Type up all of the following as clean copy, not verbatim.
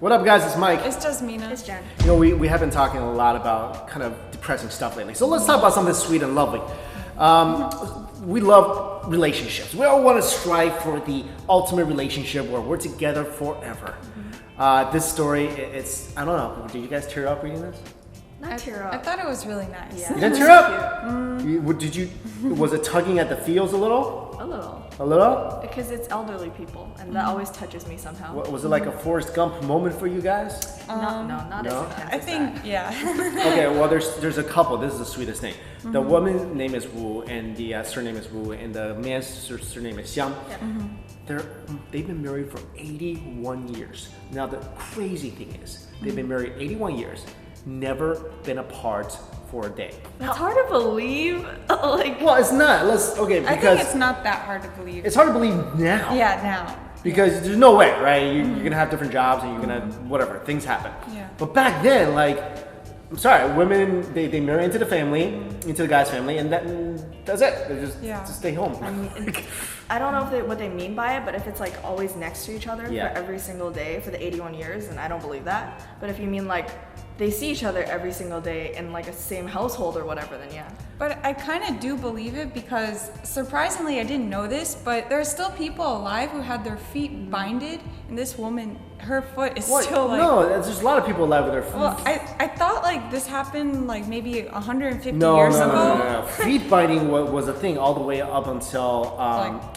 What up, guys? It's Mike. It's just Mina. It's Jen. You know, we have been talking a lot about kind of depressing stuff lately. So let's talk about something sweet and lovely. We love relationships. We all want to strive for the ultimate relationship where we're together forever. This story, it's, I don't know, did you guys tear up reading this? Not tear up. I thought it was really nice. Yeah. You didn't tear up? Was it tugging at the feels a little? A little. A little? Because it's elderly people, and that always touches me somehow. Was it like a Forrest Gump moment for you guys? Not No? as intense I as think, that. yeah. Okay, well, there's a couple. This is the sweetest thing. The woman's name is Wu, and the surname is Wu, and the man's surname is Xiang. Yeah. They've been married for 81 years. Now, the crazy thing is, they've been married 81 years, never been apart for a day. That's hard to believe. Well, it's not. Because I think it's not that hard to believe. it's hard to believe now. Yeah, now. Because there's no way, right? You're gonna have different jobs, and you're gonna whatever, things happen. Yeah. But back then, I'm sorry, women they marry into the family, into the guy's family, and that's it. They just stay home. I mean, I don't know what they mean by it, but if it's like always next to each other Yeah. for every single day for the 81 years, then I don't believe that. But if you mean like they see each other every single day in like a same household or whatever, then yeah. But I kind of do believe it because surprisingly, I didn't know this, but there are still people alive who had their feet binded, and this woman, her foot is still like. No, there's a lot of people alive with their feet. Well, I thought like this happened like maybe 150 years ago. No. Feet binding was a thing all the way up until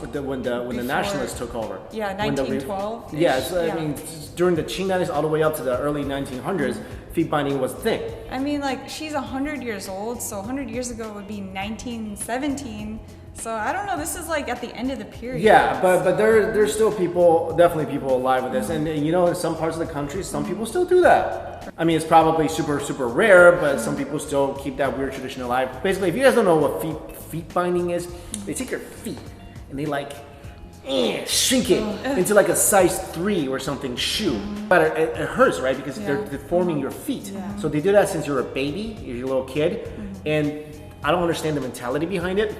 when the before- nationalists took over. Yeah, When the 1912. Yeah, so, I mean, during the Qing dynasty all the way up to the early 1900s, feet binding was a thing. I mean, like, she's 100 years old, so 100 years ago would be 1917. So I don't know, this is like at the end of the period. Yeah, but there's still definitely people alive with this. And you know, in some parts of the country, some people still do that. I mean, it's probably super, super rare, but some people still keep that weird tradition alive. Basically, if you guys don't know what feet binding is, they take your feet and they shrink it into like a size 3 or something shoe. But it hurts, right? Because they're deforming your feet. Yeah. So they do that since you're a baby, you're a little kid. And I don't understand the mentality behind it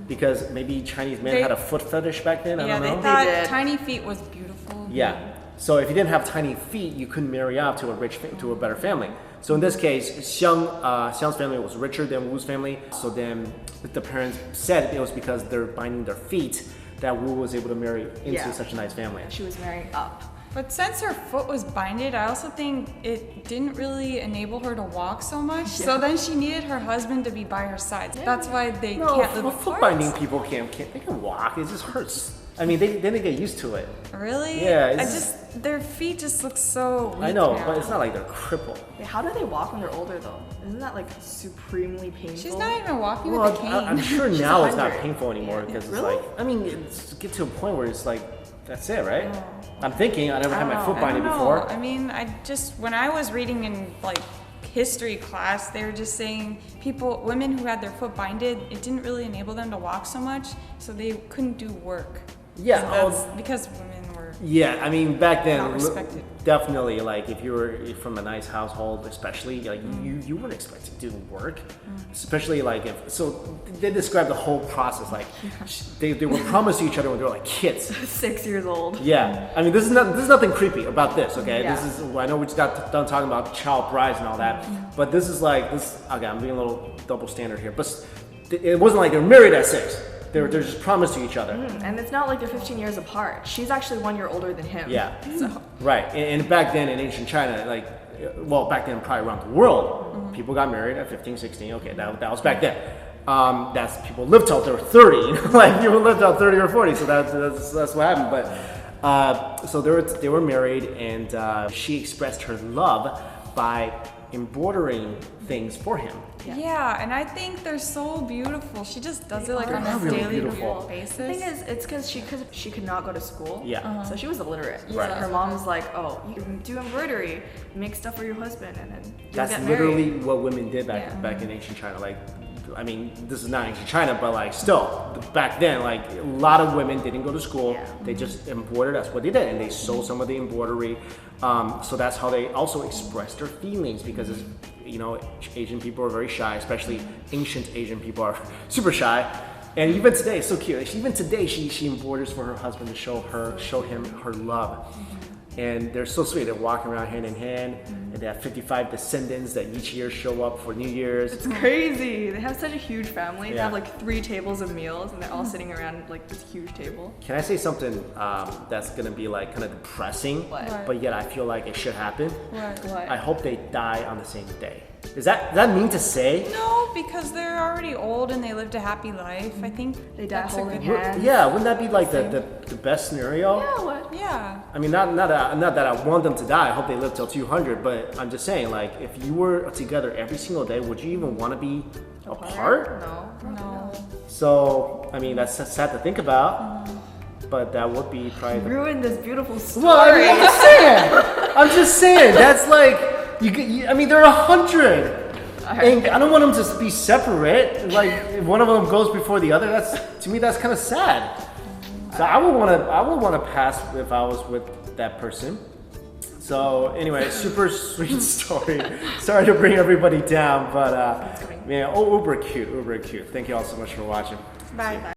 because maybe Chinese men had a foot fetish back then. I Yeah, don't they know. thought They did. tiny feet was beautiful. Yeah. So if you didn't have tiny feet, you couldn't marry off to a better family. So in this case, Xiang's family was richer than Wu's family. So then the parents said it was because they're binding their feet that Wu was able to marry into such a nice family. She was marrying up. But since her foot was binded, I also think it didn't really enable her to walk so much. Yeah. So then she needed her husband to be by her side. Yeah. That's why they No, can't live apart. foot binding people can't. They can walk. It just hurts. I mean, they get used to it. Really? Yeah, their feet just look so weak I know, now. but it's not like they're crippled. Wait, how do they walk when they're older though? Isn't that like supremely painful? She's not even walking Well, with a cane. I'm sure now it's not 100. painful anymore Yeah. because it's Really? like, I mean, it's get to a point where it's like, that's it, right? I'm thinking, I never had my foot I binded don't know. before. I mean, when I was reading in like history class, they were just saying women who had their foot binded, it didn't really enable them to walk so much, so they couldn't do work. Yeah, So that's because women were. Yeah, I mean, back then, Not respected. definitely, like, if you were from a nice household, especially, like, you weren't expected to do work. Especially, like, so they describe the whole process, like, they would promise to each other when they were, like, kids. 6 years old. Yeah, I mean, this is nothing creepy about this, okay? Yeah. This is, I know we just got done talking about child brides and all that, but this is like, okay, I'm being a little double standard here, but it wasn't like they were married at 6. They're just promised to each other. And it's not like they're 15 years apart. She's actually 1 year older than him. Yeah. So Right, and back then in ancient China, like, well, back then probably around the world, people got married at 15, 16. Okay, that was back then. That's people lived till they were 30. You know, like people lived till 30 or 40. So that's what happened. But so they were married, and she expressed her love by embroidering things for him. Yeah, and I think they're so beautiful. She just does it like on They are a really daily beautiful. basis. the thing is, it's because she could not go to school. Yeah. So she was illiterate. Right. So her mom was like, "Oh, you can do embroidery, make stuff for your husband, and then you'll That's get married." literally what women did Yeah. back in ancient China. Like, I mean, this is not ancient China, but like still, back then, like a lot of women didn't go to school. Yeah. They just embroidered. That's what they did, and they sold some of the embroidery. So that's how they also expressed their feelings because, you know, Asian people are very shy, especially ancient Asian people are super shy. And even today, it's so cute. Even today, she embroiders for her husband to show him her love. And they're so sweet. They're walking around hand in hand, and they have 55 descendants that each year show up for New Year's. It's crazy. They have such a huge family. They Yeah. have like 3 tables of meals, and they're all sitting around like this huge table. Can I say something that's gonna be like kind of depressing, What? but yet I feel like it should happen? What? I hope they die on the same day. Does that mean to say? No, because they're already old and they lived a happy life. I think They die that's a holding good. hands. Yeah, wouldn't that be like the best scenario? Yeah, what? Yeah. I mean, not that I want them to die. I hope they live till 200. But I'm just saying, like, if you were together every single day, would you even want to be apart? No. No. So, I mean, that's sad to think about. But that would be probably. Ruined this beautiful story. Well, I mean, I'm just saying. I'm just saying. That's like I mean, there are 100. And I don't want them to be separate. Like, if one of them goes before the other, to me that's kind of sad. So I would want to pass if I was with that person. So anyway, super sweet story. Sorry to bring everybody down, but man, uber cute. Thank you all so much for watching. Bye.